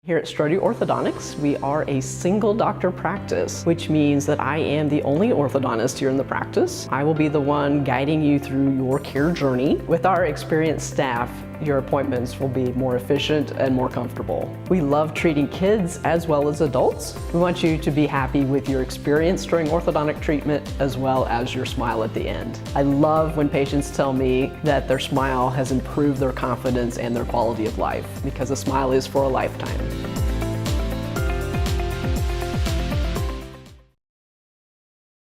Here at Strode Orthodontics, we are a single doctor practice, which means that I am the only orthodontist here in the practice. I will be the one guiding you through your care journey. With our experienced staff, your appointments will be more efficient and more comfortable. We love treating kids as well as adults. We want you to be happy with your experience during orthodontic treatment as well as your smile at the end. I love when patients tell me that their smile has improved their confidence and their quality of life, because a smile is for a lifetime.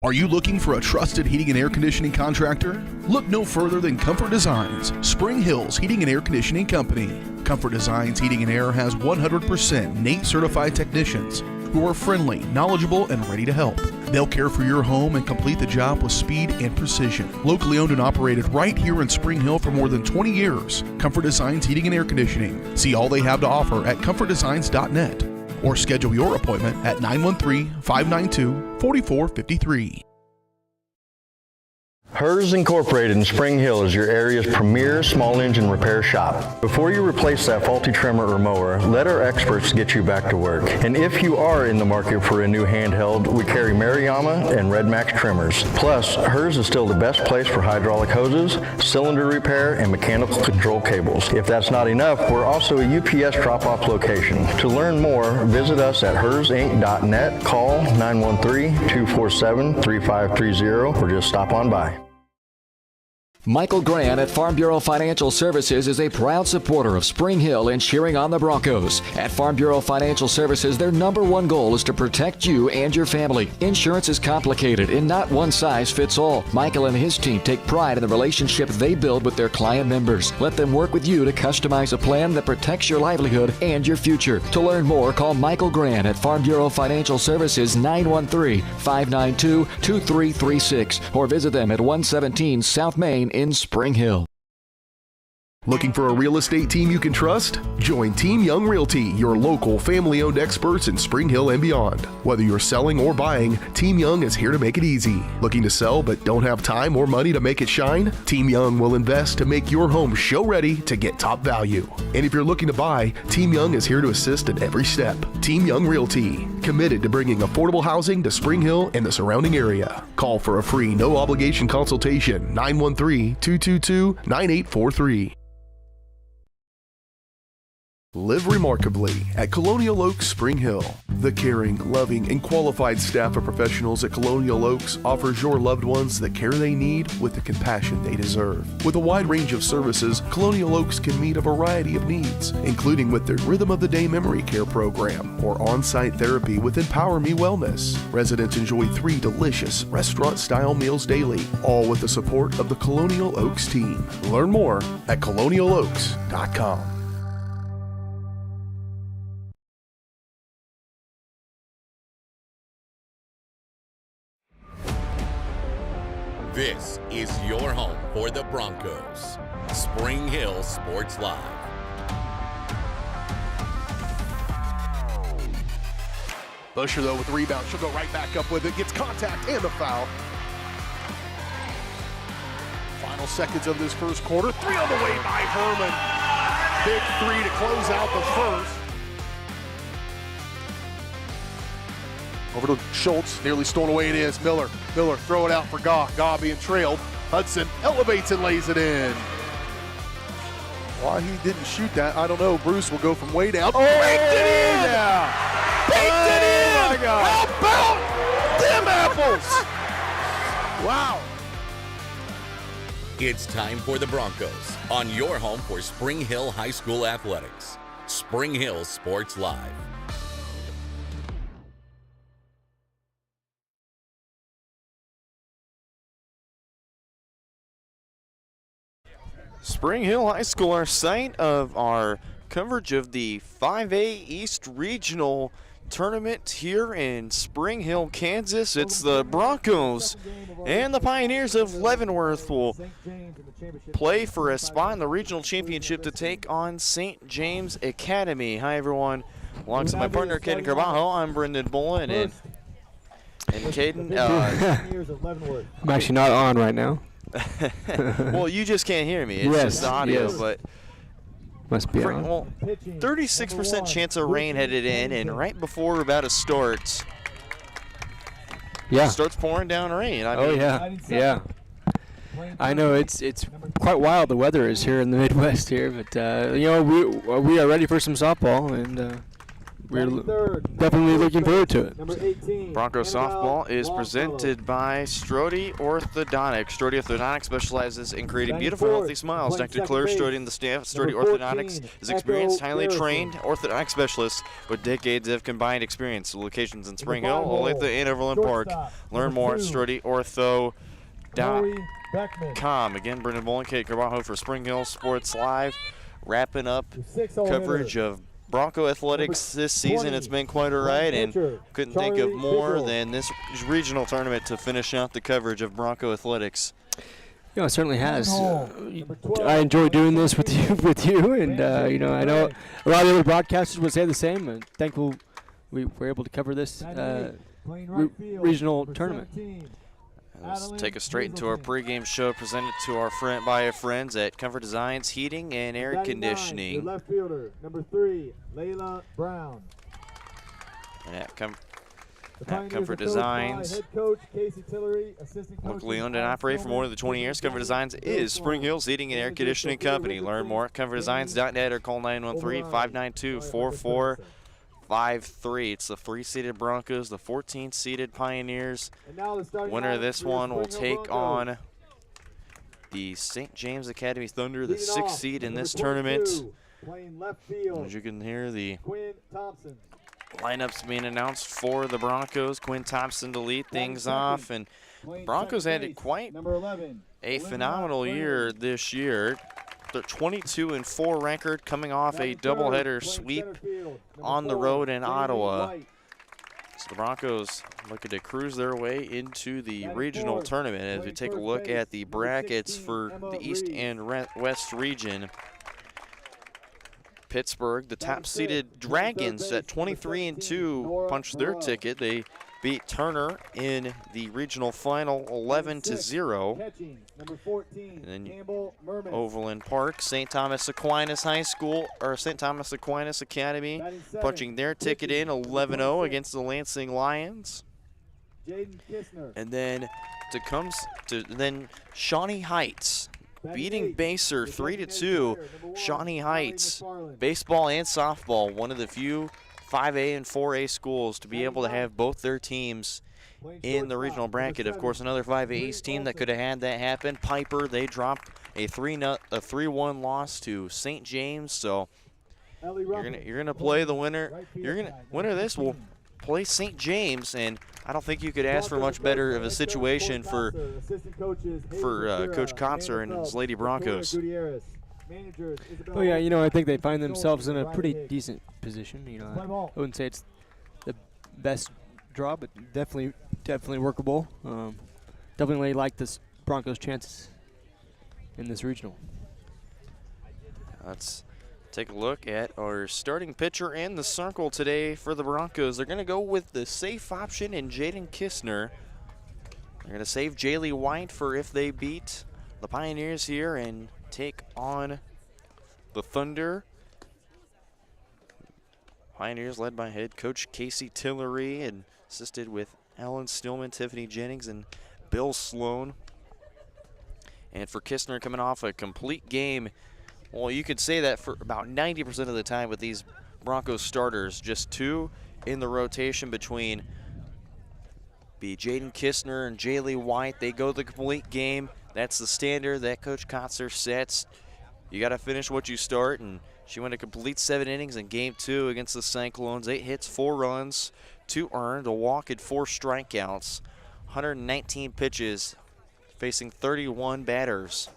Are you looking for a trusted heating and air conditioning contractor? Look no further than Comfort Designs, Spring Hill's Heating and Air Conditioning Company. Comfort Designs Heating and Air has 100% NATE certified technicians who are friendly, knowledgeable, and ready to help. They'll care for your home and complete the job with speed and precision. Locally owned and operated right here in Spring Hill for more than 20 years, Comfort Designs Heating and Air Conditioning. See all they have to offer at comfortdesigns.net. or schedule your appointment at 913-592-4453. Hers Incorporated in Spring Hill is your area's premier small engine repair shop. Before you replace that faulty trimmer or mower, let our experts get you back to work. And if you are in the market for a new handheld, we carry Maruyama and Red Max trimmers. Plus, Hers is still the best place for hydraulic hoses, cylinder repair, and mechanical control cables. If that's not enough, we're also a UPS drop-off location. To learn more, visit us at hersinc.net, call 913-247-3530, or just stop on by. Michael Grant at Farm Bureau Financial Services is a proud supporter of Spring Hill and cheering on the Broncos. At Farm Bureau Financial Services, their number one goal is to protect you and your family. Insurance is complicated and not one size fits all. Michael and his team take pride in the relationship they build with their client members. Let them work with you to customize a plan that protects your livelihood and your future. To learn more, call Michael Grant at Farm Bureau Financial Services 913-592-2336 or visit them at 117 South Main in Spring Hill. Looking for a real estate team you can trust? Join Team Young Realty, your local family-owned experts in Spring Hill and beyond. Whether you're selling or buying, Team Young is here to make it easy. Looking to sell but don't have time or money to make it shine? Team Young will invest to make your home show ready to get top value. And if you're looking to buy, Team Young is here to assist at every step. Team Young Realty, committed to bringing affordable housing to Spring Hill and the surrounding area. Call for a free no-obligation consultation, 913-222-9843. Live remarkably at Colonial Oaks, Spring Hill. The caring, loving, and qualified staff of professionals at Colonial Oaks offers your loved ones the care they need with the compassion they deserve. With a wide range of services, Colonial Oaks can meet a variety of needs, including with their Rhythm of the Day Memory Care program or on-site therapy with Empower Me Wellness. Residents enjoy 3 delicious restaurant-style meals daily, all with the support of the Colonial Oaks team. Learn more at colonialoaks.com. This is your home for the Broncos. Spring Hill Sports Live. Busher, though, with the rebound. She'll go right back up with it. Gets contact and the foul. Final seconds of this first quarter. 3 on the way by Herman. Big 3 to close out the first. Over to Schultz, nearly stolen away it is. Miller, throw it out for Gaw. Gaw being trailed. Hudson elevates and lays it in. Why he didn't shoot that, I don't know. Bruce will go from way down. Oh, baked it in! Yeah. Baked it in! My God. How about them apples? Wow. It's time for the Broncos on your home for Spring Hill High School Athletics. Spring Hill Sports Live. Spring Hill High School, our site of our coverage of the 5A East Regional Tournament here in Spring Hill, Kansas. It's the Broncos and the Pioneers of Leavenworth will play for a spot in the regional championship to take on St. James Academy. Hi, everyone. Alongside my partner, Caden Carvalho, I'm Brendan Bullen, and Caden. I'm actually not on right now. Well, you just can't hear me. It's just the audio, but Must be on. Well, 36% chance of rain headed in, and right before we're about to start, Yeah. starts pouring down rain. I Oh mean, yeah. I know it's quite wild. The weather is here in the Midwest here, but we are ready for some softball, and we're definitely looking forward to it. Bronco softball is presented by Strode Orthodontics. Strode Orthodontics specializes in creating beautiful, healthy smiles. Dr. Claire Strode and the staff at Strode Orthodontics is experienced, highly trained orthodontic specialists with decades of combined experience. Locations in Spring Hill, Olathe, and Overland Park. Learn more at StrodeOrtho.com. Again, Brendan Bowling, Kate Carbajo for Spring Hill Sports Live, wrapping up coverage of Bronco athletics this season. It's been quite all right, and couldn't think of more than this regional tournament to finish out the coverage of Bronco athletics. It certainly has. I enjoy doing this with you, and I know a lot of other broadcasters would say the same. And thankful we were able to cover this regional tournament. Let's take us straight into our pregame show presented to our friends at Comfort Designs Heating and Air Conditioning. Left fielder, number 3, Layla Brown. And at Comfort Designs, head coach Casey Tillery, assistant coach locally owned and operated for more than 20 years. Comfort Designs is Spring Hill's heating and air conditioning company. Learn more at comfortdesigns.net or call 913-592-4453. It's the 3-seeded Broncos, the 14-seeded Pioneers. Winner of this one will take on the St. James Academy Thunder, the 6th seed in this tournament. As you can hear, the lineups being announced for the Broncos. Quinn Thompson to lead things off, and Broncos had quite a phenomenal year this year. They're 22-4 record, coming off a doubleheader sweep on the road in Ottawa. So the Broncos looking to cruise their way into the regional tournament. As we take a look at the brackets for the East and West region, Pittsburgh, the top-seeded Dragons at 23-2, punched their ticket. They beat Turner in the regional final 11-0. And then Overland Park, St. Thomas Aquinas High School, or St. Thomas Aquinas Academy, punching their ticket in 11-0 against the Lansing Lions. And then Shawnee Heights beating Baser 3-2. Shawnee Heights, baseball and softball, one of the few 5A and 4A schools to be able to have both their teams in the regional bracket. Of course, another 5A East team that could have had that happen. Piper, they dropped a 3-1 loss to St. James. So you're gonna play the winner. Winner of this will play St. James, and I don't think you could ask for much better of a situation for Coach Kotzer and his Lady Broncos. Oh yeah, I think they find themselves in a pretty decent position. I wouldn't say it's the best draw, but definitely workable. Definitely like this Broncos' chances in this regional. Let's take a look at our starting pitcher in the circle today for the Broncos. They're going to go with the safe option in Jaden Kistner. They're going to save Jaylee White for if they beat the Pioneers here and take on the Thunder. Pioneers led by head coach Casey Tillery and assisted with Alan Stillman, Tiffany Jennings, and Bill Sloan. And for Kistner, coming off a complete game, well, you could say that for about 90% of the time with these Broncos starters, just 2 in the rotation between Jaden Kistner and Jaylee White. They go the complete game. That's the standard that Coach Kotzer sets. You got to finish what you start, and she went a complete 7 innings in Game 2 against the Cyclones. 8 hits, 4 runs, 2 earned, a walk, and 4 strikeouts. 119 pitches, facing 31 batters.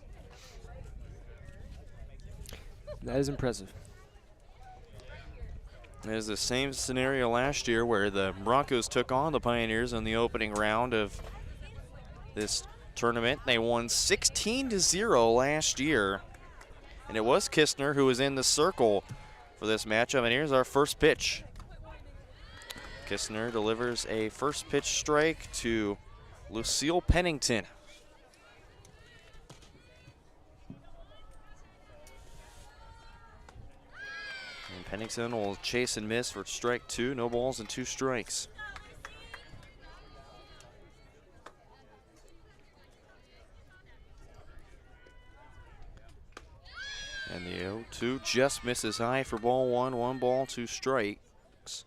That is impressive. It is the same scenario last year where the Broncos took on the Pioneers in the opening round of this tournament. They won 16-0 last year. And it was Kistner who was in the circle for this matchup. And here's our first pitch. Kistner delivers a first pitch strike to Lucille Pennington. Pennington will chase and miss for strike 2. No balls and 2 strikes. And the 0-2 just misses high for ball 1. 1 ball, 2 strikes.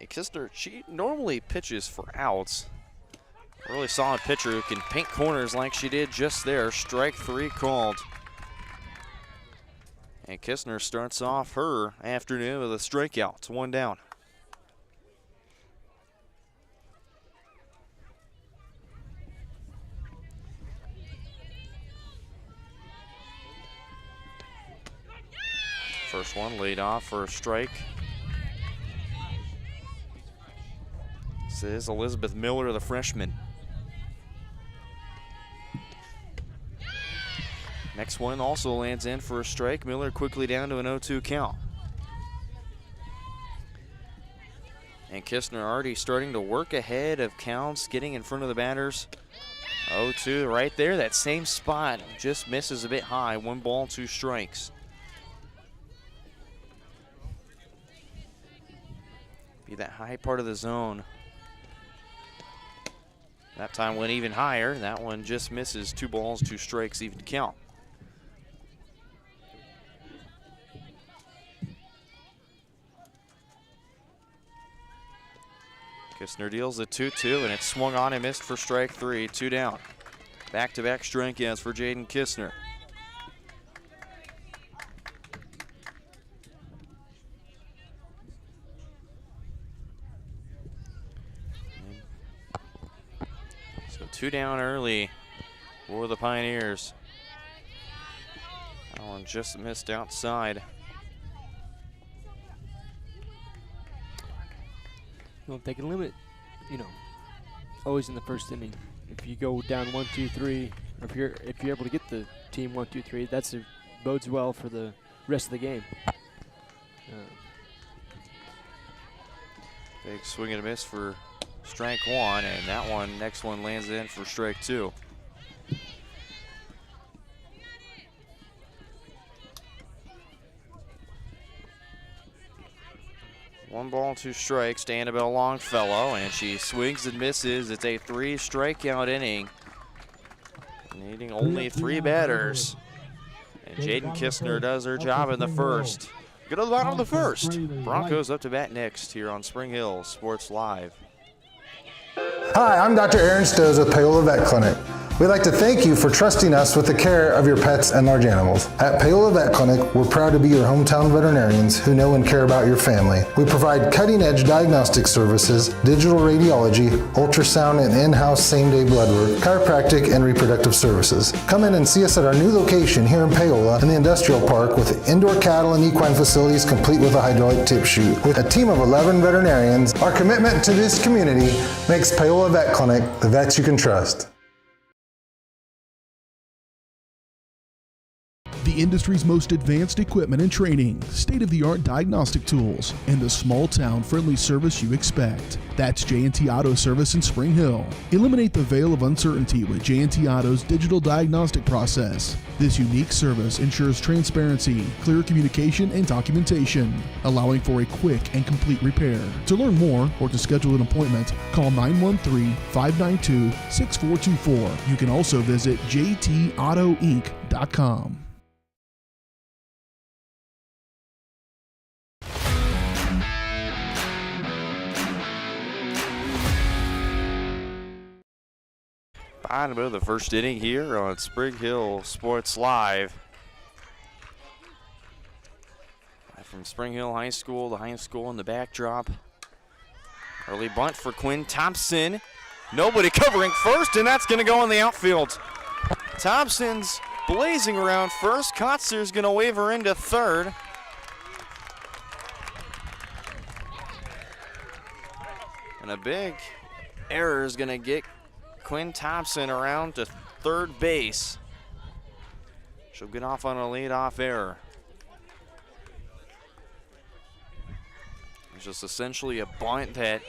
And Kistner, she normally pitches for outs. A really solid pitcher who can paint corners like she did just there. Strike 3 called. And Kistner starts off her afternoon with a strikeout. It's 1 down. First one laid off for a strike. This is Elizabeth Miller, the freshman. Next one also lands in for a strike. Miller quickly down to an 0-2 count. And Kistner already starting to work ahead of counts, getting in front of the batters. 0-2 right there, that same spot. Just misses a bit high. 1 ball, 2 strikes. Be that high part of the zone. That time went even higher. That one just misses. 2 balls, 2 strikes, even count. Kistner deals a 2-2, and it's swung on and missed for strike 3. 2 down. Back-to-back strikeouts for Jaden Kistner. So 2 down early for the Pioneers. That one just missed outside. Well, they can limit, always in the first inning. If you go down 1-2-3, or if you're able to get the team 1-2-3, that's bodes well for the rest of the game. Big swing and a miss for strike 1, and that next one lands in for strike 2. One ball, 2 strikes to Annabelle Longfellow, and she swings and misses. It's a 3 strikeout inning, needing only 3 batters. And Jaden Kistner does her job in the first. Good to the bottom of the first. Broncos up to bat next here on Spring Hill Sports Live. Hi, I'm Dr. Aaron Stoes with Paola Vet Clinic. We'd like to thank you for trusting us with the care of your pets and large animals. At Paola Vet Clinic, we're proud to be your hometown veterinarians who know and care about your family. We provide cutting-edge diagnostic services, digital radiology, ultrasound, and in-house same-day blood work, chiropractic, and reproductive services. Come in and see us at our new location here in Paola in the Industrial Park with indoor cattle and equine facilities complete with a hydraulic tip chute. With a team of 11 veterinarians, our commitment to this community makes Paola Vet Clinic the vets you can trust. The industry's most advanced equipment and training, state-of-the-art diagnostic tools, and the small-town friendly service you expect. That's J&T Auto Service in Spring Hill. Eliminate the veil of uncertainty with J&T Auto's digital diagnostic process. This unique service ensures transparency, clear communication, and documentation, allowing for a quick and complete repair. To learn more or to schedule an appointment, call 913-592-6424. You can also visit jtautoinc.com. Bottom of the first inning here on Spring Hill Sports Live. From Spring Hill High School, the high school in the backdrop. Early bunt for Quinn Thompson. Nobody covering first, and that's going to go in the outfield. Thompson's blazing around first. Kotzer's going to wave her into third. And a big error is going to get Quinn Thompson around to third base. She'll get off on a leadoff error. It's just essentially a bunt that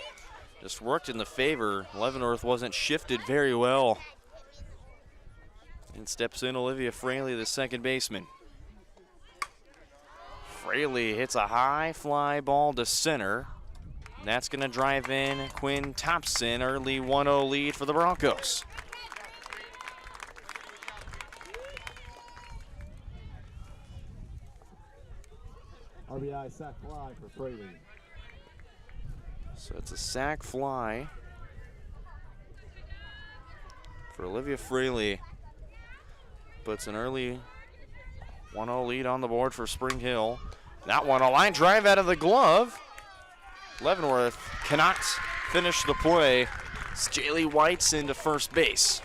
just worked in the favor. Leavenworth wasn't shifted very well. And steps in Olivia Fraley, the second baseman. Fraley hits a high fly ball to center. That's going to drive in Quinn Thompson. Early 1-0 lead for the Broncos. RBI sac fly for Fraley. So it's a sac fly for Olivia Fraley. Puts an early 1-0 lead on the board for Spring Hill. That one, a line drive out of the glove. Leavenworth cannot finish the play. It's Jaylee White's into first base.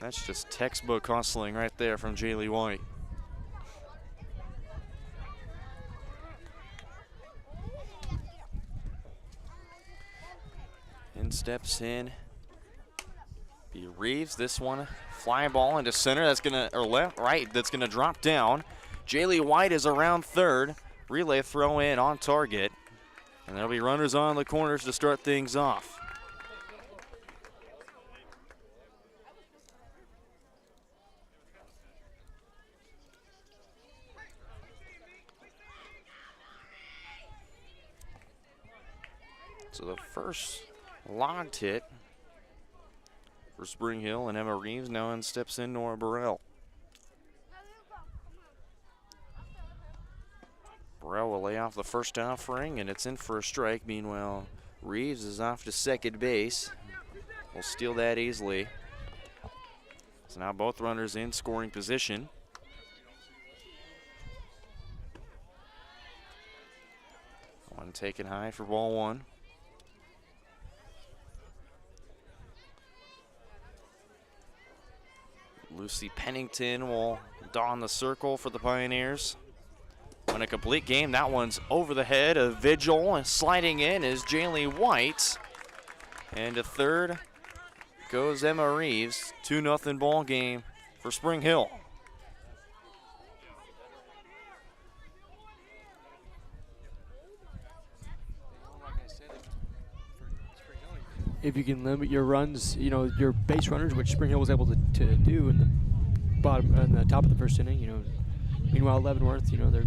That's just textbook hustling right there from Jaylee White. In steps in. Be Reeves. This one, fly ball into center. That's gonna, or left, right. That's gonna drop down. Jaylee White is around third. Relay throw in on target. And there'll be runners on the corners to start things off. So the first logged hit for Spring Hill and Emma Reeves. Now in steps in Nora Burrell. Burrell will lay off the first offering, and it's in for a strike. Meanwhile, Reeves is off to second base. Will steal that easily. So now both runners in scoring position. One taken high for ball one. Lucy Pennington will don the circle for the Pioneers. On a complete game, that one's over the head of Vigil, and sliding in is Jaylee White. And to third goes Emma Reeves. 2-0 ball game for Spring Hill. If you can limit your runs, you know, your base runners, which Spring Hill was able to do in the bottom and the top of the first inning, you know. Meanwhile, Leavenworth, you know, they're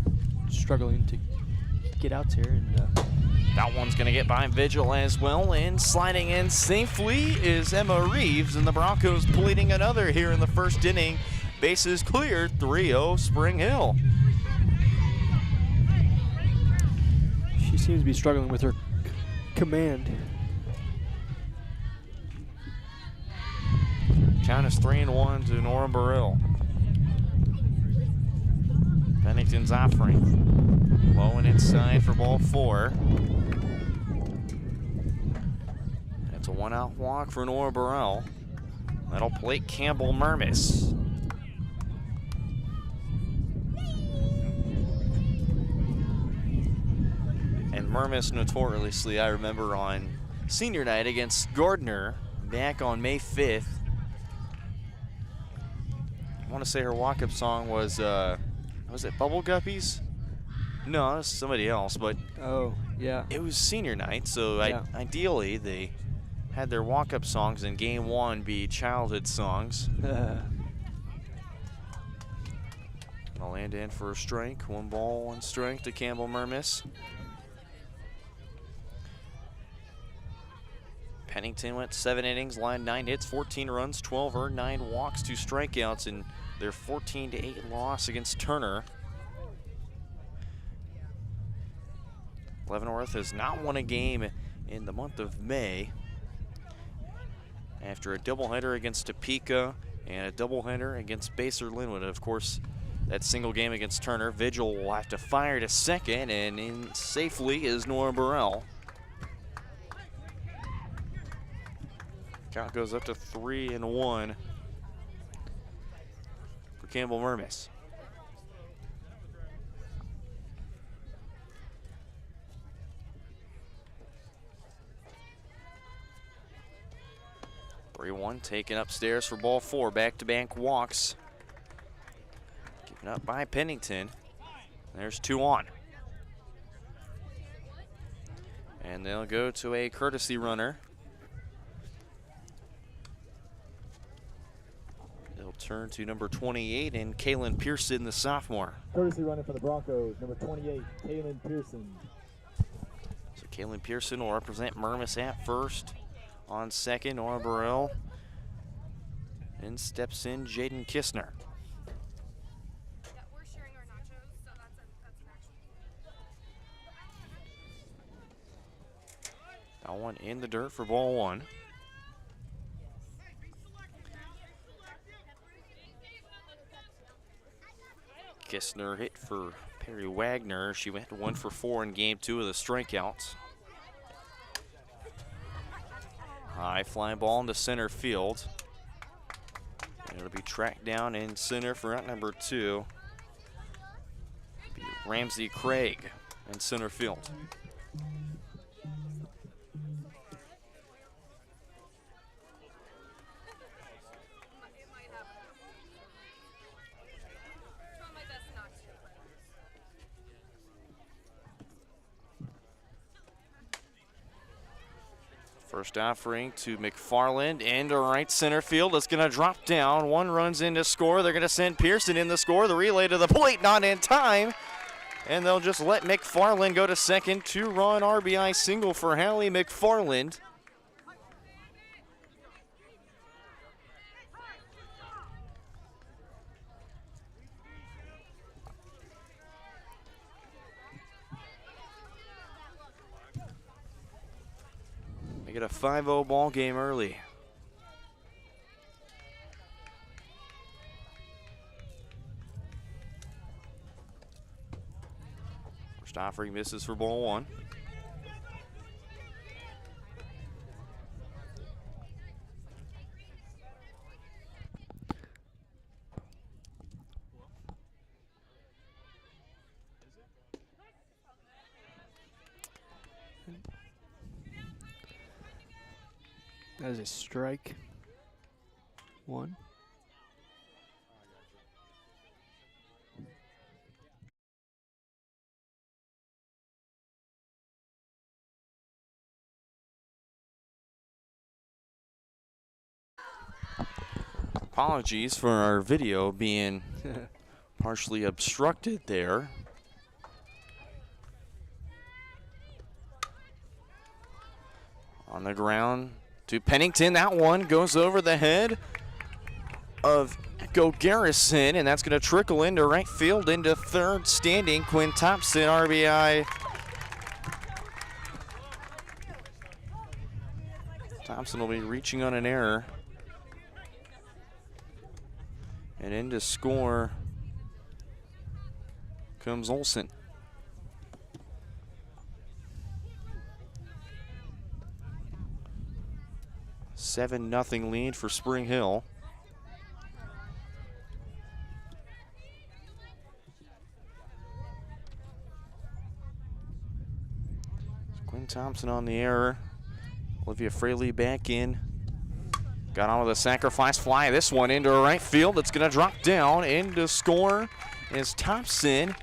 struggling to get outs here. And that one's going to get by Vigil as well. And sliding in safely is Emma Reeves, and the Broncos pleading another here in the first inning. Bases cleared, 3-0 Spring Hill. She seems to be struggling with her command. Count is 3-1 to Nora Burrell. Pennington's offering. Low and inside for ball four. It's a one-out walk for Nora Burrell. That'll plate Campbell Mermis. And Mermis notoriously, I remember on senior night against Gardner back on May 5th. I want to say her walk-up song was it Bubble Guppies? No, it was somebody else, but oh, yeah. It was senior night, so yeah. Ideally they had their walk-up songs in game one be childhood songs. I'll land in for a strike. 1 ball, 1 strike to Campbell Mermis. Pennington went 7 innings, lined 9 hits, 14 runs, 12 earned, 9 walks, 2 strikeouts in their 14-8 loss against Turner. Leavenworth has not won a game in the month of May after a doubleheader against Topeka and a doubleheader against Baser Linwood. Of course, that single game against Turner, Vigil will have to fire to second, and in safely is Nora Burrell. Count goes up to 3-1 for Campbell Mermis. Taken upstairs for ball 4. Back-to-back walks. Given up by Pennington. There's 2 on. And they'll go to a courtesy runner. They'll turn to number 28 and Kaylin Pearson, the sophomore. Courtesy running for the Broncos, number 28, Kaylin Pearson. So Kaylin Pearson will represent Murmas at first. On second, Nora Burrell. And steps in Jaden Kistner. That one in the dirt for ball one. Kistner hit for Perry Wagner. She went 1 for 4 in game 2 of the strikeouts. High fly ball into center field. And it'll be tracked down in center for out number 2. It'll be Ramsey Craig in center field. First offering to McFarland into right center field. It's going to drop down. One runs in to score. They're going to send Pearson in the score. The relay to the plate, not in time. And they'll just let McFarland go to second. 2-run RBI single for Hallie McFarland. They get a 5-0 ball game early. First offering misses for ball one. That is a strike. 1. Apologies for our video being partially obstructed there. On the ground to Pennington. That one goes over the head of Echo Garrison, and that's going to trickle into right field, into third standing. Quinn Thompson, RBI. Thompson will be reaching on an error. And in to score comes Olsen. 7-0 lead for Spring Hill. Quinn Thompson on the error. Olivia Fraley back in. Got on with a sacrifice fly. This one into right field. It's going to drop down. In to score is Thompson.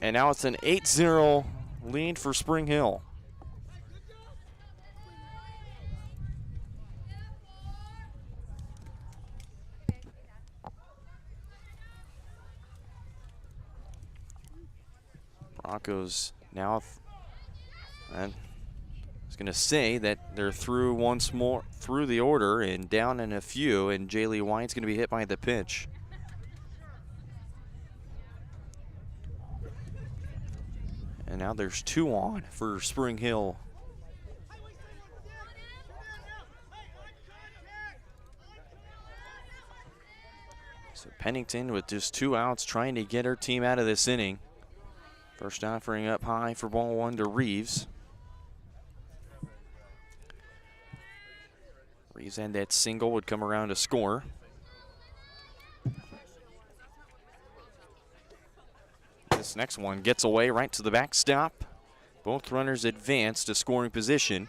And now it's an 8-0 lead for Spring Hill. Broncos now, and I was going to say that they're through once more through the order and down in a few, and Jaylee White's going to be hit by the pitch. And now there's 2 on for Spring Hill. So Pennington with just 2 outs trying to get her team out of this inning. First offering up high for ball 1 to Reeves. Reeves and that single would come around to score. This next one gets away right to the backstop. Both runners advance to scoring position.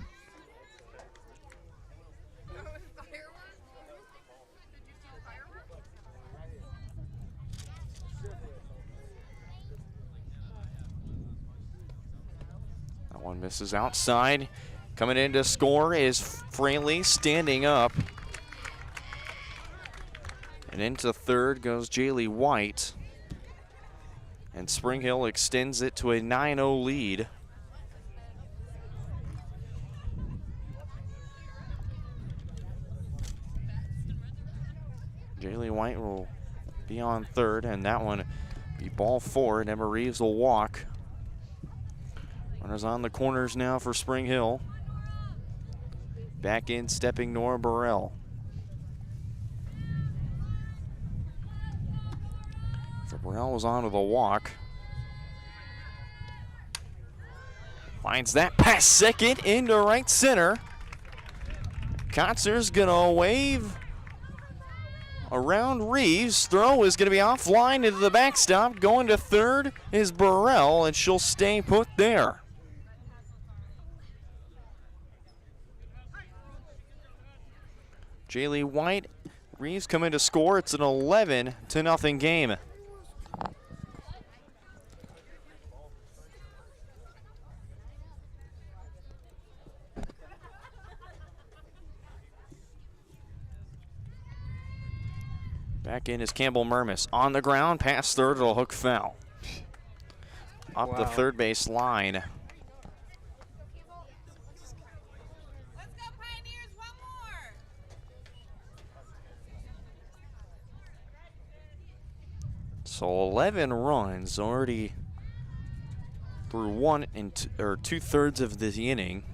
That one misses outside. Coming in to score is Fraley standing up. And into third goes Jaylee White. And Spring Hill extends it to a 9-0 lead. Jaylee White will be on third, and that one be ball forward. Emma Reeves will walk. Runners on the corners now for Spring Hill. Back in stepping Nora Burrell. Burrell was on with a walk. Finds that pass second into right center. Kotzer's gonna wave around Reeves. Throw is gonna be offline into the backstop. Going to third is Burrell, and she'll stay put there. Jaylee White, Reeves come in to score. It's an 11-0 game. Back in is Campbell Murmis. On the ground, past third, it'll hook foul. Up the third base line. So 11 runs already through one and two-thirds of the inning.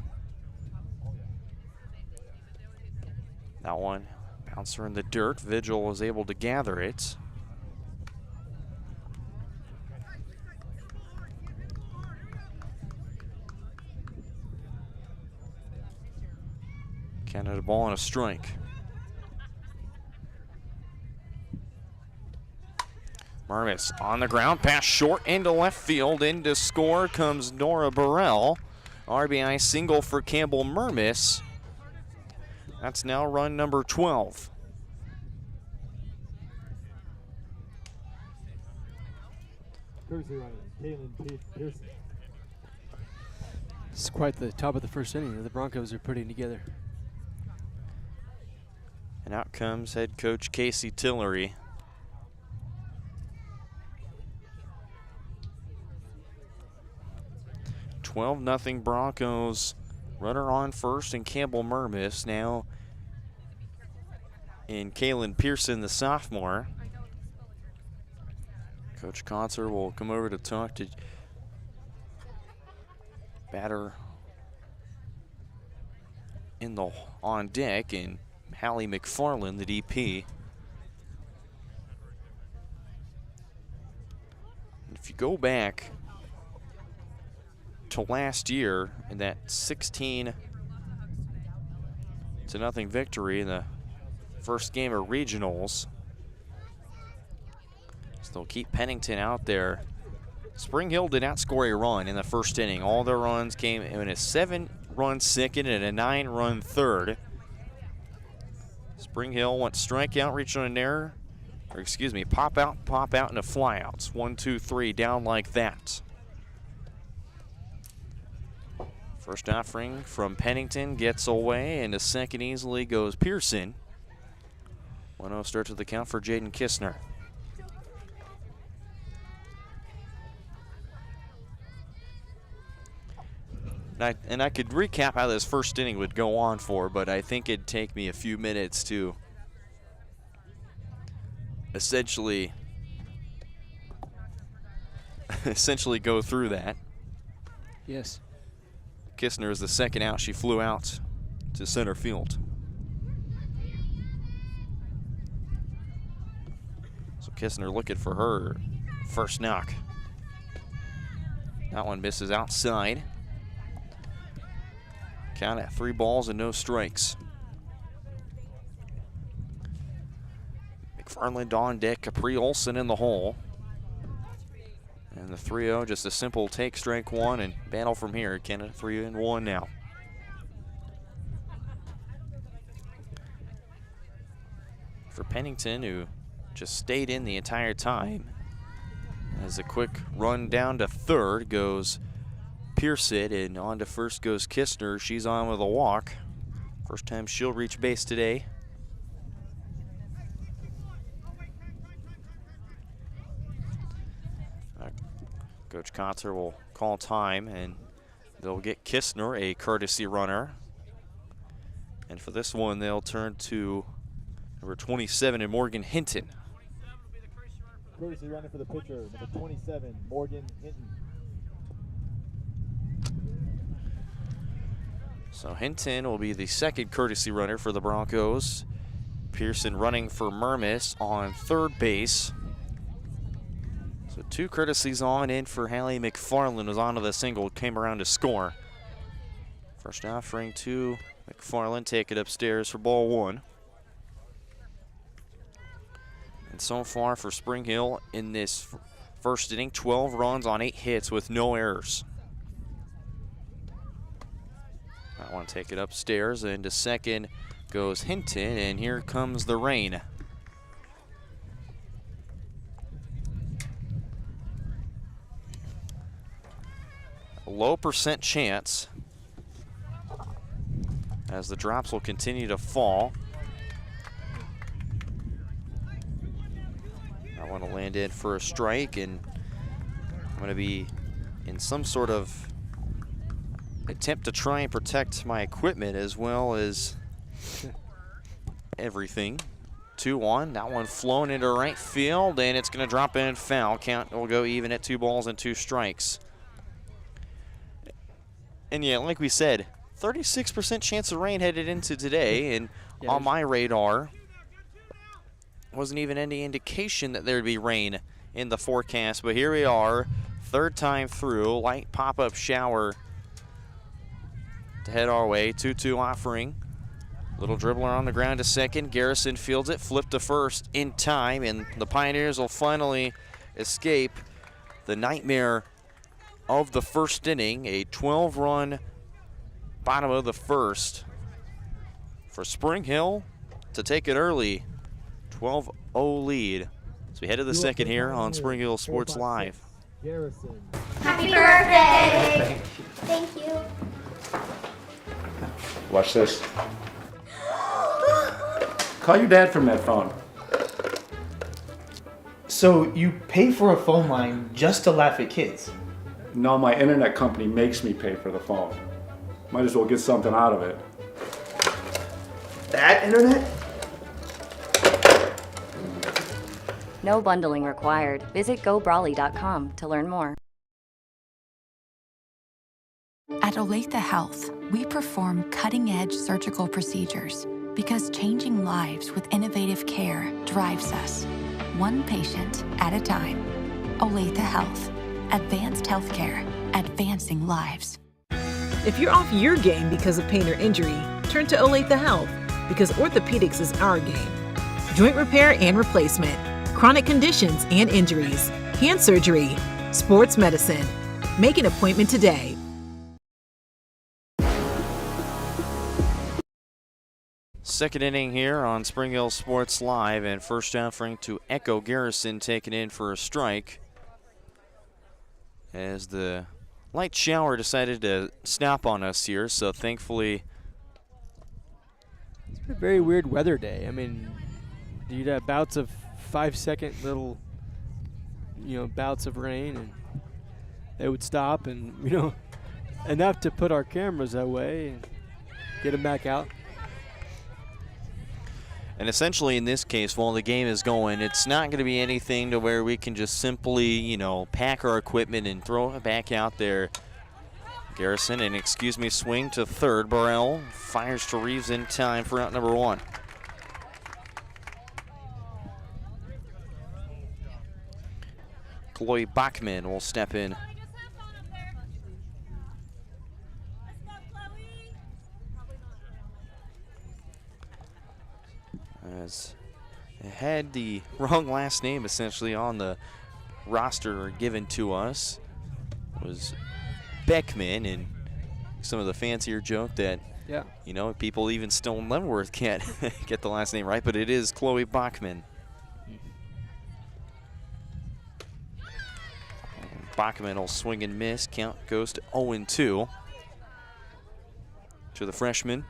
That one, bouncer in the dirt. Vigil was able to gather it. Canada ball and a strike. Murmis on the ground, pass short into left field. In to score comes Nora Burrell. RBI single for Campbell Murmis. That's now run number 12. Courtesy running, Kaylin Pearson. It's quite the top of the first inning that the Broncos are putting together. And out comes head coach Casey Tillery. Nothing Broncos. Runner on first and Campbell Murmis now in Kaylin Pearson, the sophomore. Coach Kotzer will come over to talk to batter in the on deck and Hallie McFarland, the DP. And if you go back to last year in that 16-0 victory in the first game of regionals, so they'll keep Pennington out there. Spring Hill did not score a run in the first inning. All their runs came in a 7-run second and a 9-run third. Spring Hill went strikeout, reach on an error, or excuse me, pop out, and a flyouts. 1, 2, 3, down like that. First offering from Pennington gets away, and the second easily goes Pearson. 1-0 start to the count for Jaden Kistner. And I could recap how this first inning would go on for, but I think it'd take me a few minutes to essentially go through that. Yes. Kistner is the second out. She flew out to center field. So Kistner looking for her first knock. That one misses outside. Count at 3 balls and no strikes. McFarland on deck, Capri Olsen in the hole. And the 3-0, just a simple take, strike one, and battle from here. Canada 3-1 now. For Pennington, who just stayed in the entire time, as a quick run down to third goes Pearson, and on to first goes Kistner. She's on with a walk. First time she'll reach base today. Coach Cotter will call time, and they'll get Kistner, a courtesy runner. And for this one, they'll turn to number 27 and Morgan Hinton. Courtesy runner for the pitcher, number 27, Morgan Hinton. So Hinton will be the second courtesy runner for the Broncos. Pearson running for Murmis on third base. So 2 courtesies on in for Hallie McFarland, was onto the single, came around to score. First offering to McFarland, take it upstairs for ball 1. And so far for Spring Hill in this first inning, 12 runs on 8 hits with no errors. I want to take it upstairs, and to second goes Hinton, and here comes the rain. A low % chance as the drops will continue to fall. I want to land in for a strike, and I'm going to be in some sort of attempt to try and protect my equipment as well as everything. 2-1, that one flown into right field, and it's going to drop in and foul. Count will go even at 2 balls and 2 strikes. And yeah, like we said, 36% chance of rain headed into today, and on my radar wasn't even any indication that there'd be rain in the forecast, but here we are, third time through, light pop-up shower to head our way. 2-2 offering. Little dribbler on the ground to second. Garrison fields it, flipped to first in time, and the Pioneers will finally escape the nightmare of the first inning. A 12-run bottom of the first for Spring Hill to take it early. 12-0 lead. So we head to the second here on Spring Hill Sports Live. Garrison. Happy birthday! Thank you. Watch this. Call your dad from that phone. So you pay for a phone line just to laugh at kids? No, my internet company makes me pay for the phone. Might as well get something out of it. That internet? No bundling required. Visit gobrawley.com to learn more. At Olathe Health, we perform cutting-edge surgical procedures because changing lives with innovative care drives us, one patient at a time. Olathe Health. Advanced healthcare. Advancing lives. If you're off your game because of pain or injury, turn to Olathe Health because orthopedics is our game. Joint repair and replacement, chronic conditions and injuries, hand surgery, sports medicine. Make an appointment today. Second inning here on Spring Hill Sports Live, and first offering to Echo Garrison, taken in for a strike as the light shower decided to snap on us here, so thankfully. It's been a very weird weather day. I mean, you'd have bouts of 5-second little, bouts of rain, and they would stop, and, enough to put our cameras away and get them back out. And essentially in this case, while the game is going, it's not going to be anything to where we can just simply, pack our equipment and throw it back out there. Garrison, and swing to third. Burrell fires to Reeves in time for out number 1. Chloe Bachman will step in. As it had the wrong last name essentially on the roster given to us. It was Beckman, and some of the fancier joke that people even still in Leavenworth can't get the last name right, but it is Chloe Bachman. Bachman will swing and miss. Count goes to 0-2 to the freshman.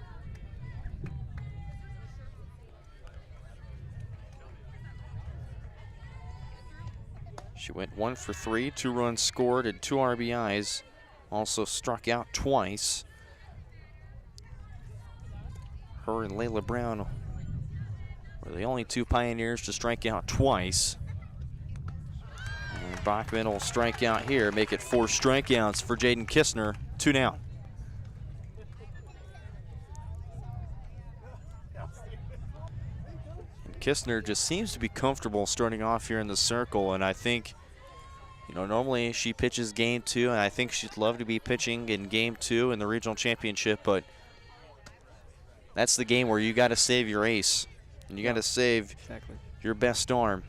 She went 1 for 3, 2 runs scored and 2 RBIs. Also struck out twice. Her and Layla Brown were the only 2 Pioneers to strike out twice. And Bachman will strike out here, make it 4 strikeouts for Jaden Kistner, 2 down. And Kistner just seems to be comfortable starting off here in the circle, and I think, you know, normally she pitches game 2, and I think she'd love to be pitching in game 2 in the regional championship, but that's the game where you got to save your ace, and you got to save your best arm.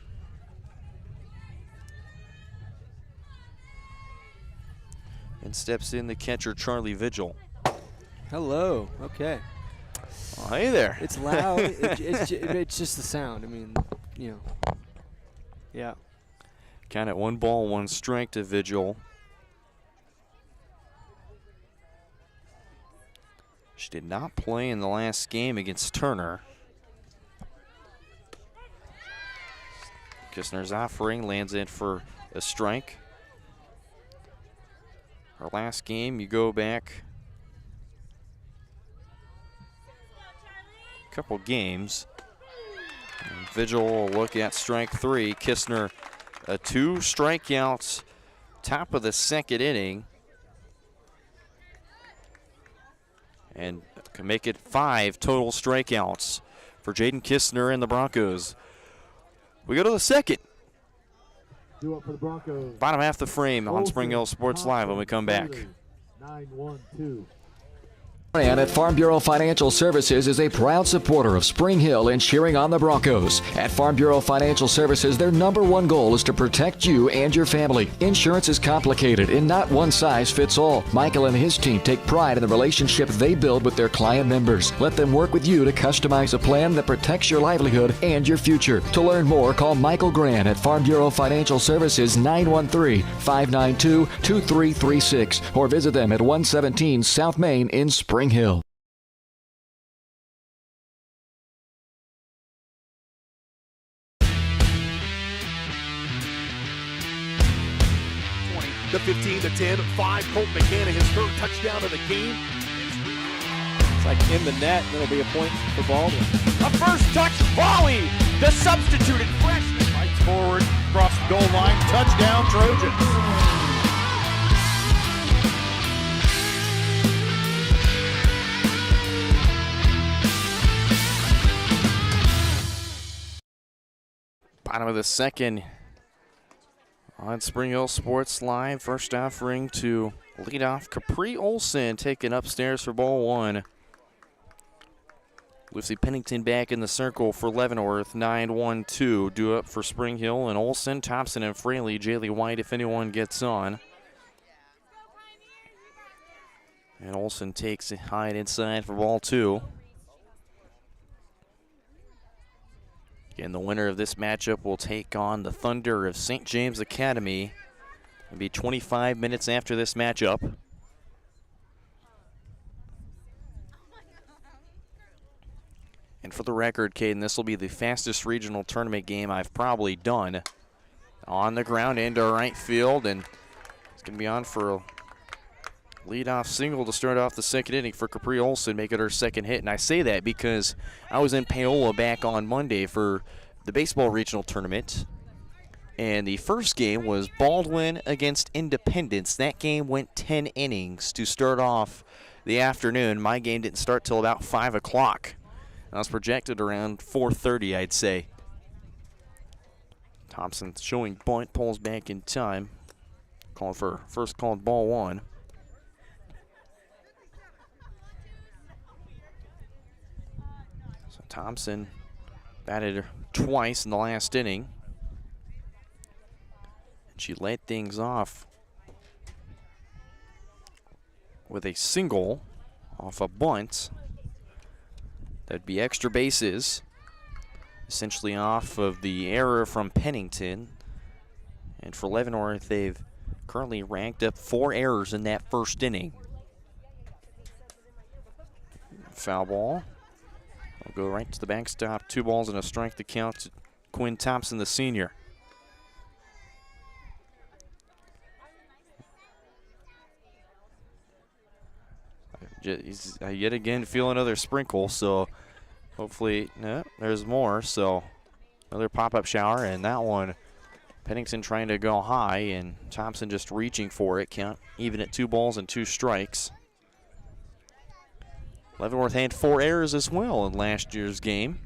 And steps in the catcher, Charlie Vigil. Hello. Okay. Oh, hey there. It's loud. It's just the sound. I mean, you know. Yeah. Count at 1 ball, 1 strike to Vigil. She did not play in the last game against Turner. Kistner's offering lands in for a strike. Our last game, you go back a couple games. And Vigil will look at strike 3. Kistner, 2 strikeouts, top of the 2nd inning. And can make it 5 total strikeouts for Jaden Kistner and the Broncos. We go to the 2nd. Due up for the Broncos. Bottom half the frame on Spring Hill Sports Live when we come back. 9-1-2. And at Farm Bureau Financial Services is a proud supporter of Spring Hill and cheering on the Broncos. At Farm Bureau Financial Services, their #1 goal is to protect you and your family. Insurance is complicated and not one size fits all. Michael and his team take pride in the relationship they build with their client members. Let them work with you to customize a plan that protects your livelihood and your future. To learn more, call Michael Grant at Farm Bureau Financial Services 913-592-2336 or visit them at 117 South Main in Spring Hill. The 15, the 10, 5, Colt McCann, his 3rd touchdown of the game. It's like in the net, it'll be a point for Baldwin. A first touch volley. The substituted freshman fights forward across the goal line. Touchdown, Trojans. Bottom of the 2nd on Spring Hill Sports Live. First offering to lead off Capri Olson, taken upstairs for ball 1. Lucy Pennington back in the circle for Leavenworth. 9-1-2. Due up for Spring Hill and Olson, Thompson and Fraley. Jaylee White if anyone gets on. And Olson takes it high and inside for ball 2. Again, the winner of this matchup will take on the Thunder of St. James Academy. It'll be 25 minutes after this matchup. And for the record, Caden, this will be the fastest regional tournament game I've probably done. On the ground into right field, and it's going to be on for a leadoff single to start off the 2nd inning for Capri Olson, make it her 2nd hit. And I say that because I was in Paola back on Monday for the baseball regional tournament. And the first game was Baldwin against Independence. That game went 10 innings to start off the afternoon. My game didn't start till about 5 o'clock. I was projected around 4:30, I'd say. Thompson showing bunt, pulls back in time. Calling for first called ball 1. So Thompson batted twice in the last inning. And she led things off with a single off a bunt. That'd be extra bases, essentially off of the error from Pennington. And for Leavenworth, they've currently ranked up 4 errors in that first inning. Foul ball. I'll go right to the backstop. 2 balls and a strike to count to Quinn Thompson, the senior. He's yet again feel another sprinkle, so hopefully, no, there's more. So another pop-up shower, and that one, Pennington trying to go high, and Thompson just reaching for it. Count even at 2 balls and 2 strikes. Leavenworth had 4 errors as well in last year's game.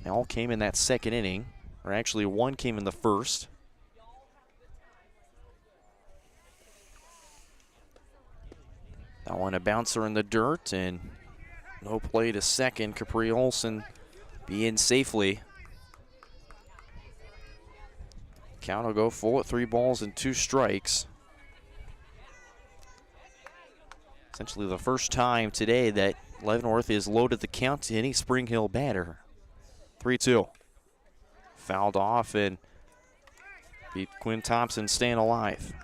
They all came in that second inning, or actually 1 came in the first. That one a bouncer in the dirt, and no play to second. Capri Olson be in safely. Count will go full at 3 balls and 2 strikes. Essentially the first time today that Leavenworth has loaded the count to any Spring Hill batter. 3-2. Fouled off, and beat Quinn Thompson staying alive.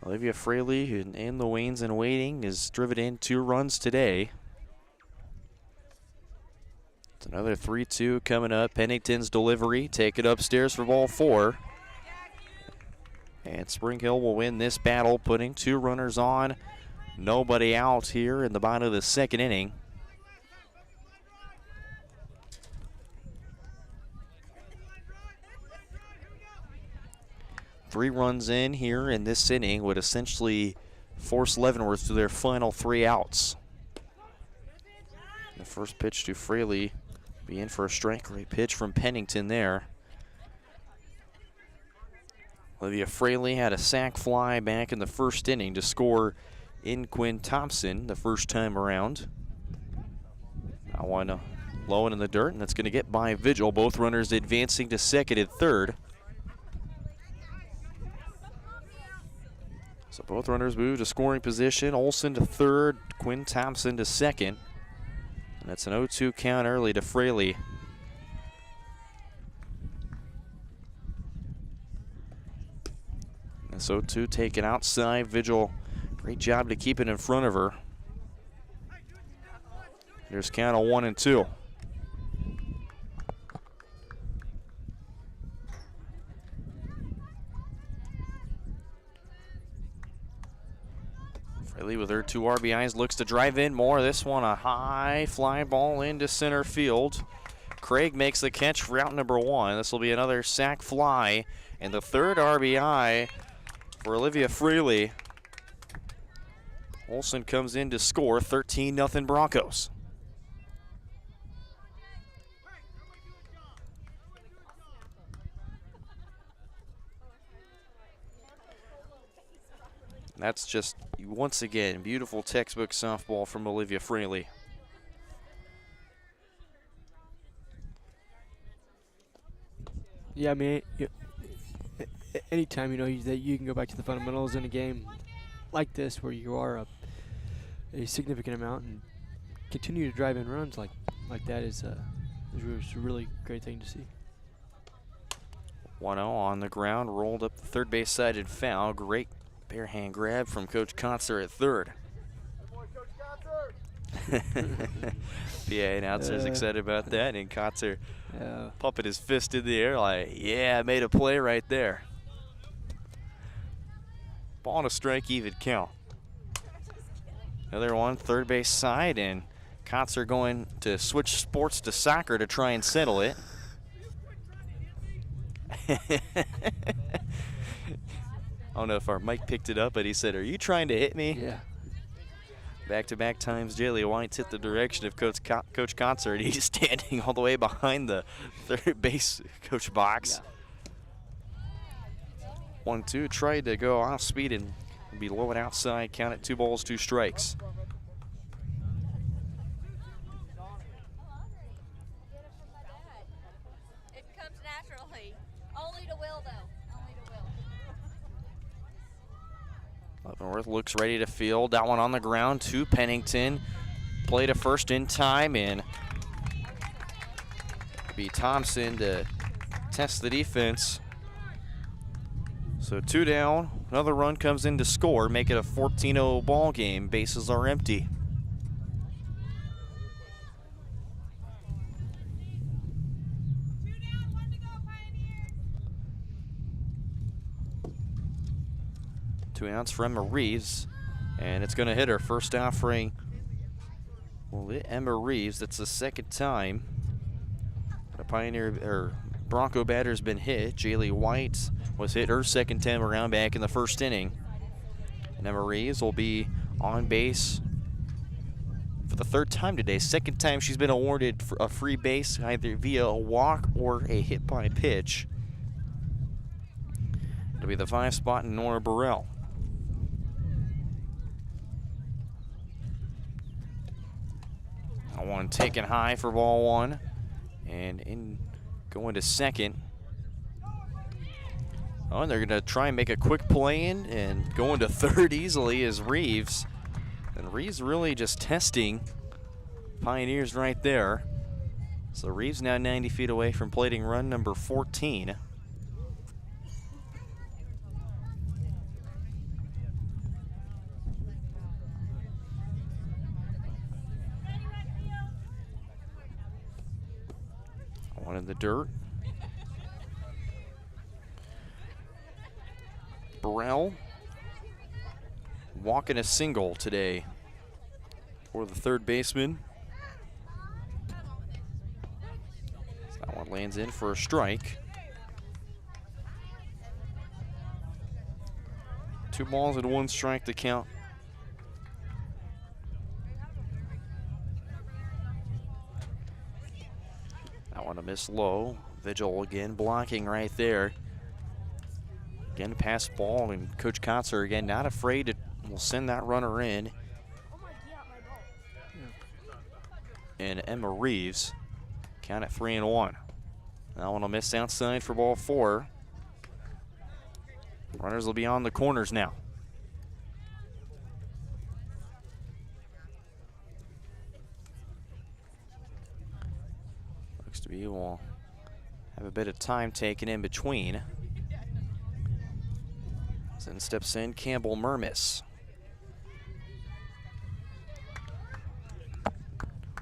Olivia Fraley, in the wanes and waiting, has driven in 2 runs today. It's another 3-2 coming up. Pennington's delivery, take it upstairs for ball 4. And Spring Hill will win this battle, putting 2 runners on, nobody out here in the bottom of the second inning. Three runs in here in this inning would essentially force Leavenworth to their final 3 outs. The first pitch to Fraley be in for a strike. Great pitch from Pennington there. Olivia Fraley had a sac fly back in the first inning to score in Quinn Thompson the first time around. That one low and in the dirt, and that's going to get by Vigil. Both runners advancing to second and third. So both runners move to scoring position. Olson to third, Quinn Thompson to second. And that's an 0-2 count early to Fraley. And so 0-2 taken outside. Vigil, great job to keep it in front of her. There's count of 1-2. Fraley with her 2 RBIs looks to drive in more. This one a high fly ball into center field. Craig makes the catch for out number 1. This will be another sac fly and the 3rd RBI for Olivia Fraley. Olson comes in to score. 13-0 Broncos. That's just, once again, beautiful textbook softball from Olivia Fraley. Yeah, I mean, anytime, that you can go back to the fundamentals in a game like this where you are up a significant amount and continue to drive in runs like that is a really great thing to see. 1-0 on the ground, rolled up the third base side and foul. Great bare hand grab from Coach Kotzer at third. PA announcer's excited about that, and Kotzer pumping his fist in the air like, yeah, I made a play right there. Ball and a strike, even count. Another one, third base side, and Kotzer going to switch sports to soccer to try and settle it. I don't know if our mic picked it up, but he said, "Are you trying to hit me?" Yeah. Back-to-back times, Jalea White's hit the direction of Coach Kotzer, and he's standing all the way behind the third base coach box. Yeah. 1-2, tried to go off speed and be low and outside. Count it 2 balls, 2 strikes. It comes naturally. Only to Will, though. Leavenworth looks ready to field. That one on the ground to Pennington. Play to first in time, and be Thompson to test the defense. So 2 down. Another run comes in to score, make it a 14-0 ball game. Bases are empty. 2 outs for Emma Reeves, and it's going to hit her. First offering will hit Emma Reeves. That's the second time the Bronco batter's been hit. Jaylee White was hit her second time around back in the first inning. And Emma Reeves will be on base for the third time today. Second time she's been awarded a free base, either via a walk or a hit by pitch. It'll be the 5 spot in Nora Burrell. That one taken high for ball 1. And going to second. Oh, and they're going to try and make a quick play in and going to third easily is Reeves. And Reeves really just testing Pioneers right there. So Reeves now 90 feet away from plating run number 14. One in the dirt. Burrell walking a single today for the third baseman. That one lands in for a strike. 2 balls and 1 strike to count. That one a miss low. Vigil again blocking right there. Again, pass ball, and Coach Kotzer again not afraid to will send that runner in. And Emma Reeves count at 3-1. That one will miss outside for ball 4. Runners will be on the corners now. Looks to be we'll have a bit of time taken in between. Then steps in Campbell Mermis.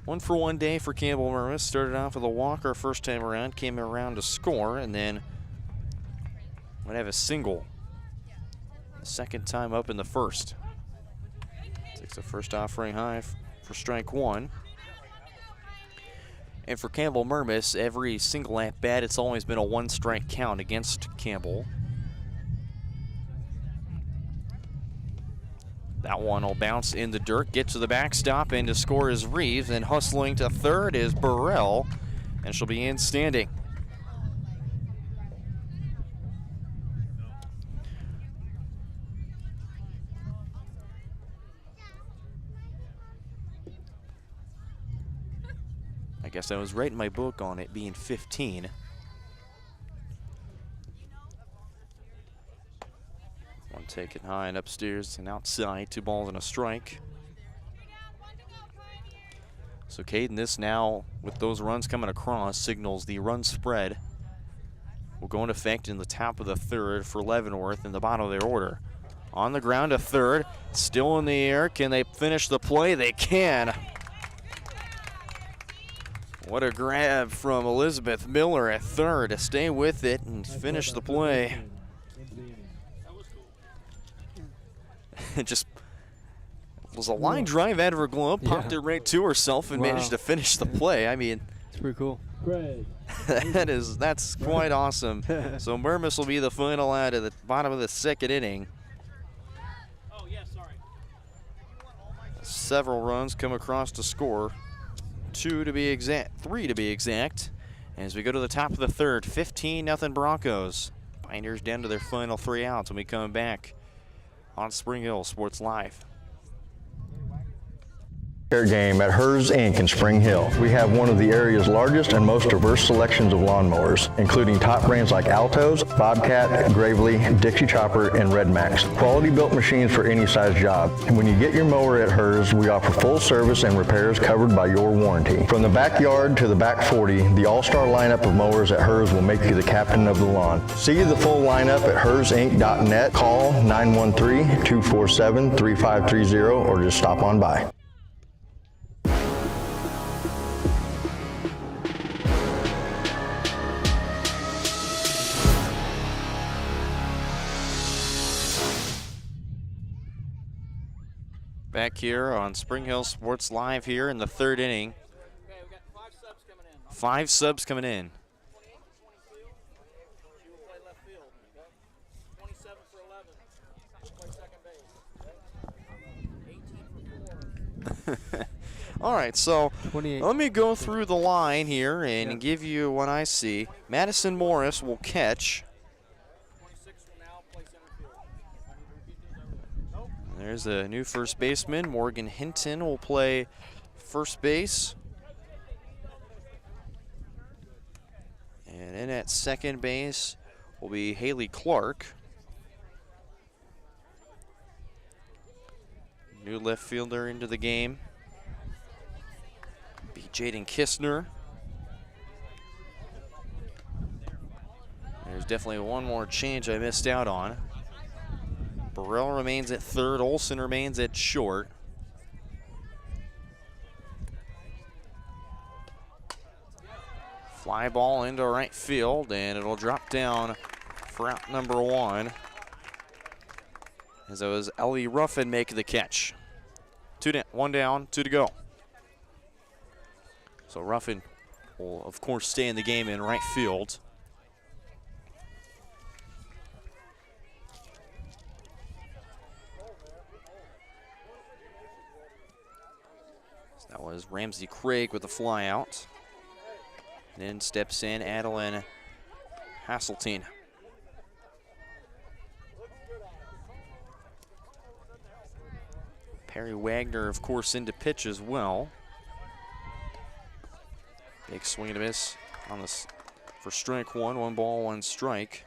1-for-1 day for Campbell Mermis. Started off with a walker first time around, came around to score, and then would have a single the second time up in the first. Takes the first offering high for strike 1. And for Campbell Mermis, every single at bat, it's always been a 1-strike count against Campbell. That one will bounce in the dirt, get to the backstop, and to score is Reeves. And hustling to third is Burrell, and she'll be in standing. I guess I was right in my book on it being 15. One taken high and upstairs and outside. 2 balls and a strike. So Caden, this now, with those runs coming across, signals the run spread will go into effect in the top of the third for Leavenworth in the bottom of their order. On the ground to third, still in the air. Can they finish the play? They can. What a grab from Elizabeth Miller at third to stay with it and finish the play. It just was a line drive out of her glove, popped it right to herself, and managed to finish the play. I mean, it's pretty cool. that's quite awesome. So Mermis will be the final out of the bottom of the second inning. Several runs come across to score. 3 to be exact. As we go to the top of the third, 15-0 Broncos. Pioneers down to their final 3 outs when we come back on Spring Hill Sports Live. Game at Hers Inc. in Spring Hill. We have one of the area's largest and most diverse selections of lawnmowers, including top brands like Altos, Bobcat, Gravely, Dixie Chopper, and Red Max. Quality built machines for any size job. And when you get your mower at Hers, we offer full service and repairs covered by your warranty. From the backyard to the back 40, the all-star lineup of mowers at Hers will make you the captain of the lawn. See the full lineup at hersinc.net. Call 913-247-3530 or just stop on by. Back here on Spring Hill Sports Live here in the third inning. 5 subs coming in. All right, so 28. let me go through the line here and give you what I see. Madison Morris will catch. There's a new first baseman. Morgan Hinton will play first base. And in at second base will be Haley Clark. New left fielder into the game. Be Jaden Kistner. There's definitely one more change I missed out on. Burrell remains at third. Olson remains at short. Fly ball into right field, and it'll drop down for out number 1. As it was Ellie Ruffin making the catch. 1 down, 2 to go. So Ruffin will, of course, stay in the game in right field. So that was Ramsey Craig with the fly out. And then steps in Adeline Hasseltine. Perry Wagner, of course, into pitch as well. Big swing and a miss on this for strike 1. 1 ball, 1 strike.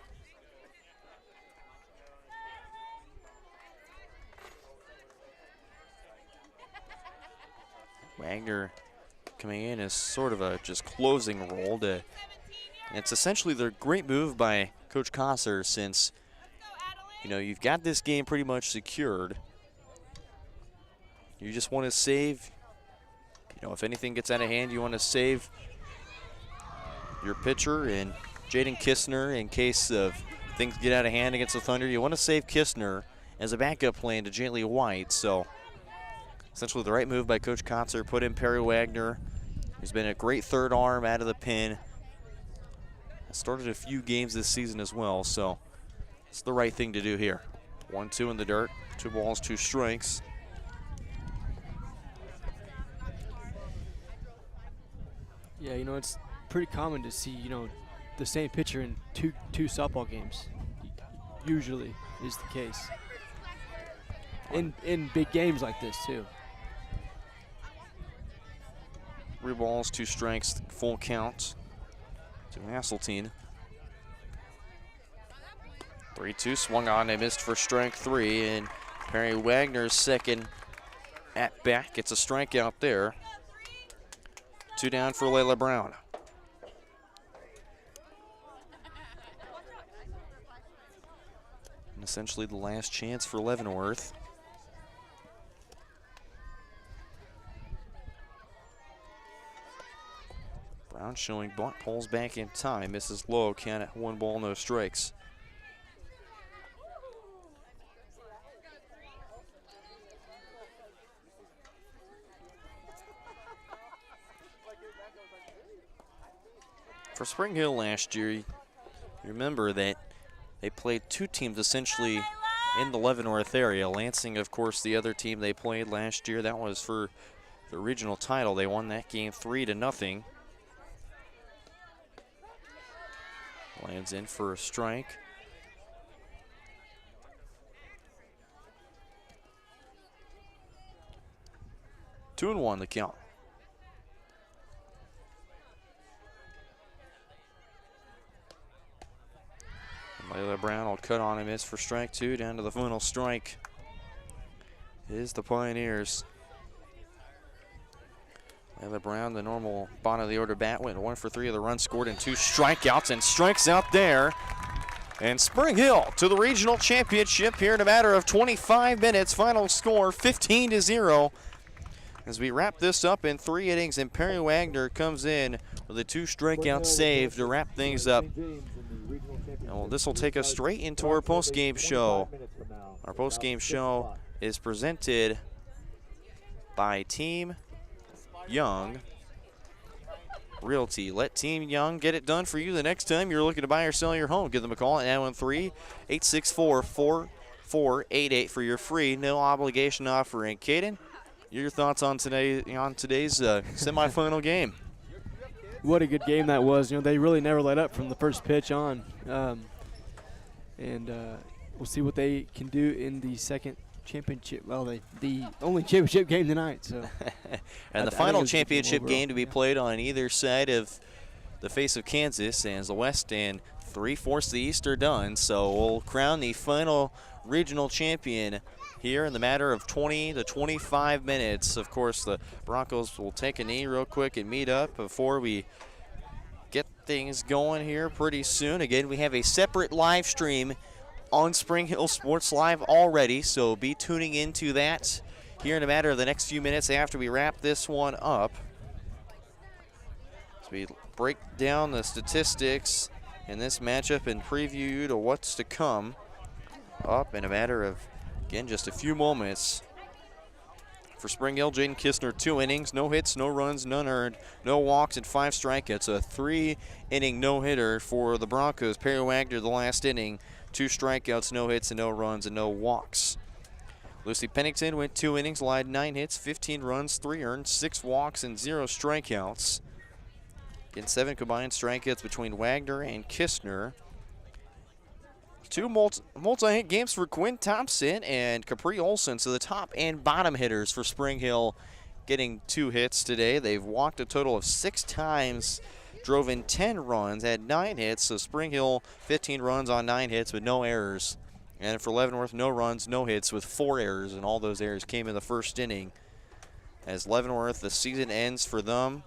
Wagner coming in as sort of a just closing role. It's essentially the great move by Coach Kosser, since you've got this game pretty much secured. You just want to save, if anything gets out of hand, you want to save your pitcher and Jaden Kistner in case of things get out of hand against the Thunder. You want to save Kistner as a backup plan to Jaylee White. So essentially the right move by Coach Kotzer. Put in Perry Wagner, who's been a great third arm out of the pen. Started a few games this season as well, so it's the right thing to do here. 1-2 in the dirt, 2 balls, 2 strikes. Yeah, it's pretty common to see, the same pitcher in two softball games. Usually is the case. In big games like this, too. 3 balls, 2 strikes, full count to Hasseltine. 3-2, swung on, they missed for strike 3, and Perry Wagner's second at bat gets a strikeout there. 2 down for Layla Brown. And essentially the last chance for Leavenworth. Brown showing bunt, pulls back in time, misses low, count at 1 ball, no strikes. For Spring Hill last year, you remember that they played 2 teams essentially in the Leavenworth area. Lansing, of course, the other team they played last year. That was for the regional title. They won that game 3-0. Lands in for a strike. Two and 1 the count. Layla Brown will cut on and miss for strike 2. Down to the final strike is the Pioneers. Layla Brown, the normal bottom of the order bat, went 1 for 3 of the runs scored and 2 strikeouts, and strikes out there. And Spring Hill to the regional championship here in a matter of 25 minutes. Final score 15-0. As we wrap this up in 3 innings, and Perry Wagner comes in with a 2 strikeout save to wrap things up. Well, this will take us straight into our post-game show. Our post-game show is presented by Team Young Realty. Let Team Young get it done for you the next time you're looking to buy or sell your home. Give them a call at 913-864-4488 for your free, no obligation offering. Caden, your thoughts on today's semifinal game? What a good game that was. You know, they really never let up from the first pitch on. And we'll see what they can do in the second championship. Well, the only championship game tonight. So, and the final championship game to be played on either side of the face of Kansas, as the West and 3/4 of the East are done. So we'll crown the final regional champion here in the matter of 20 to 25 minutes. Of course, the Broncos will take a knee real quick and meet up before we get things going here pretty soon. Again, we have a separate live stream on Spring Hill Sports Live already, so be tuning into that here in a matter of the next few minutes after we wrap this one up. As we break down the statistics in this matchup and preview to what's to come up in a matter of, again, just a few moments. For Spring Hill, Jaden Kistner, 2 innings, no hits, no runs, none earned, no walks, and 5 strikeouts. A 3-inning no-hitter for the Broncos. Perry Wagner, the last inning, 2 strikeouts, no hits, and no runs, and no walks. Lucy Pennington went 2 innings, allowed 9 hits, 15 runs, 3 earned, 6 walks, and 0 strikeouts. Again, 7 combined strikeouts between Wagner and Kistner. 2 multi-hit games for Quinn Thompson and Capri Olson, so the top and bottom hitters for Spring Hill getting 2 hits today. They've walked a total of 6 times, drove in 10 runs, had 9 hits, so Spring Hill 15 runs on 9 hits with no errors. And for Leavenworth, no runs, no hits with 4 errors, and all those errors came in the first inning. As Leavenworth, the season ends for them,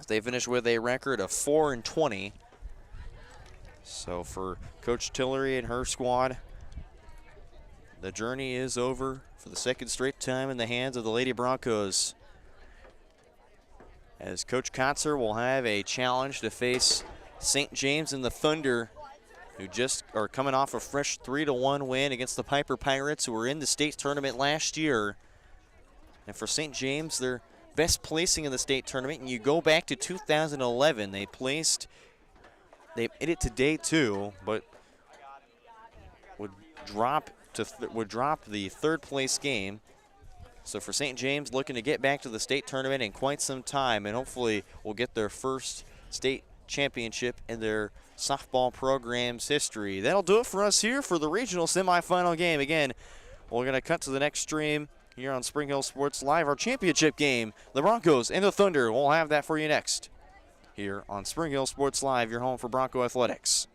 they finish with a record of 4-20. So for Coach Tillery and her squad, the journey is over for the second straight time in the hands of the Lady Broncos. As Coach Kotzer will have a challenge to face St. James and the Thunder, who just are coming off a fresh 3-1 win against the Piper Pirates, who were in the state tournament last year. And for St. James, their best placing in the state tournament, and you go back to 2011, they made it to day 2, but would drop the 3rd place game. So for St. James, looking to get back to the state tournament in quite some time, and hopefully will get their first state championship in their softball program's history. That'll do it for us here for the regional semifinal game. Again, we're going to cut to the next stream here on Spring Hill Sports Live. Our championship game, the Broncos and the Thunder. We'll have that for you next here on Spring Hill Sports Live, your home for Bronco Athletics.